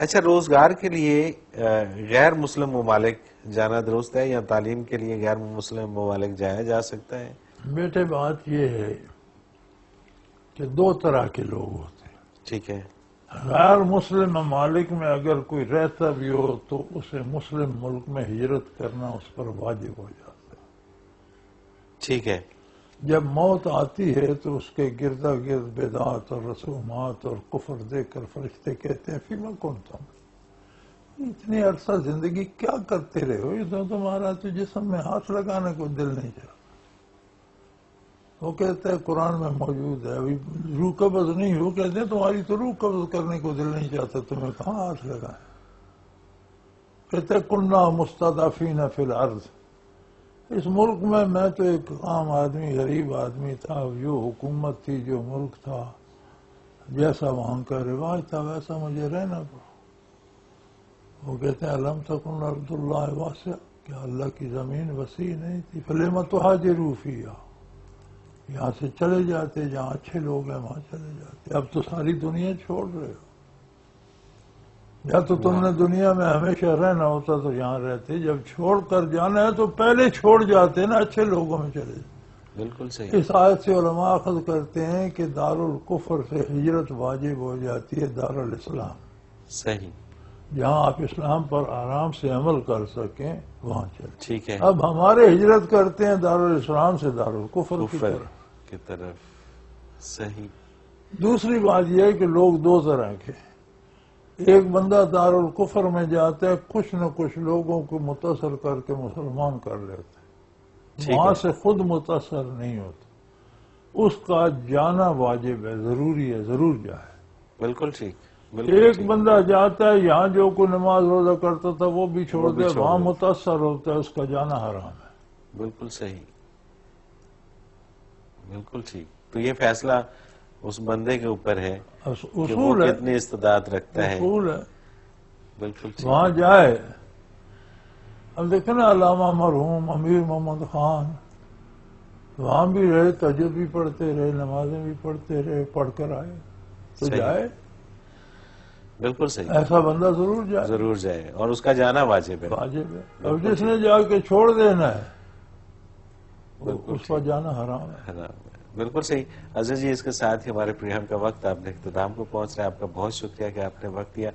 اچھا، روزگار کے لیے غیر مسلم ممالک جانا درست ہے یا تعلیم کے لیے غیر مسلم ممالک جایا جا سکتا ہے؟ بیٹے بات یہ ہے کہ دو طرح کے لوگ ہوتے ہیں. ٹھیک ہے. غیر مسلم ممالک میں اگر کوئی رہتا بھی ہو تو اسے مسلم ملک میں ہجرت کرنا اس پر واجب ہو جاتا ہے. ٹھیک ہے. جب موت آتی ہے تو اس کے گردا گرد بدعات اور رسومات اور کفر دیکھ کر فرشتے کہتے ہیں فیما کنتم، اتنی عرصہ زندگی کیا کرتے رہے ہو، یہ تو تمہارا تو جسم میں ہاتھ لگانے کو دل نہیں چاہتا. وہ کہتے ہیں قرآن میں موجود ہے، ابھی روح قبض نہیں ہو، کہتے ہیں تمہاری تو روح قبض کرنے کو دل نہیں چاہتا، تمہیں کہاں ہاتھ لگائے. کہتے ہیں کننا مستضعفین فی الارض، اس ملک میں تو ایک عام آدمی، غریب آدمی تھا، جو حکومت تھی، جو ملک تھا، جیسا وہاں کا رواج تھا ویسا مجھے رہنا پڑا. وہ کہتے ہیں الم تکن ارض اللہ واسع، کیا اللہ کی زمین وسیع نہیں تھی، فلم تہاجروا فیہا، یہاں سے چلے جاتے، جہاں اچھے لوگ ہیں وہاں چلے جاتے. اب تو ساری دنیا چھوڑ رہے ہو، یا تو تم نے دنیا میں ہمیشہ رہنا ہوتا تو یہاں رہتے، جب چھوڑ کر جانا ہے تو پہلے چھوڑ جاتے نا، اچھے لوگوں میں چلے جاتے. بالکل صحیح. اس آیت سے علماء اخذ کرتے ہیں کہ دارالکفر سے ہجرت واجب ہو جاتی ہے دارالاسلام، صحیح. جہاں آپ اسلام پر آرام سے عمل کر سکیں وہاں چلے. ٹھیک ہے. اب ہمارے ہجرت کرتے ہیں دارالاسلام سے دارالکفر کی کفر طرف. کی طرف. صحیح. دوسری بات یہ ہے کہ لوگ دو طرح کے، ایک بندہ دارالکفر میں جاتا ہے کچھ نہ کچھ لوگوں کو متاثر کر کے مسلمان کر لیتا ہے، وہاں سے خود متاثر نہیں ہوتا، اس کا جانا واجب ہے، ضروری ہے، ضرور جائے. بالکل ٹھیک. ایک بندہ جاتا ہے یہاں جو کوئی نماز روزہ کرتا تھا وہ بھی چھوڑ دے، وہاں متاثر ہوتا ہے، اس کا جانا حرام ہے. بالکل صحیح. بالکل ٹھیک. تو یہ فیصلہ اس بندے کے اوپر ہے کہ وہ کتنی استطاعت رکھتا ہے. اصول ہے. بالکل ٹھیک. وہاں جائے. اب دیکھیں نا علامہ مرحوم امیر محمد خان وہاں بھی رہے، تہجد بھی پڑھتے رہے، نمازیں بھی پڑھتے رہے، پڑھ کر آئے تو جائے. بالکل صحیح. ایسا بندہ ضرور جائے، ضرور جائے، اور اس کا جانا واجب ہے. واجب ہے. اب جس نے جا کے چھوڑ دینا ہے اس کا جانا حرام ہے. بالکل صحیح. عزیز جی، اس کے ساتھ ہی ہمارے پروگرام کا وقت آپ نے اختتام کو پہنچ رہا ہے. آپ کا بہت شکریہ کہ آپ نے وقت دیا.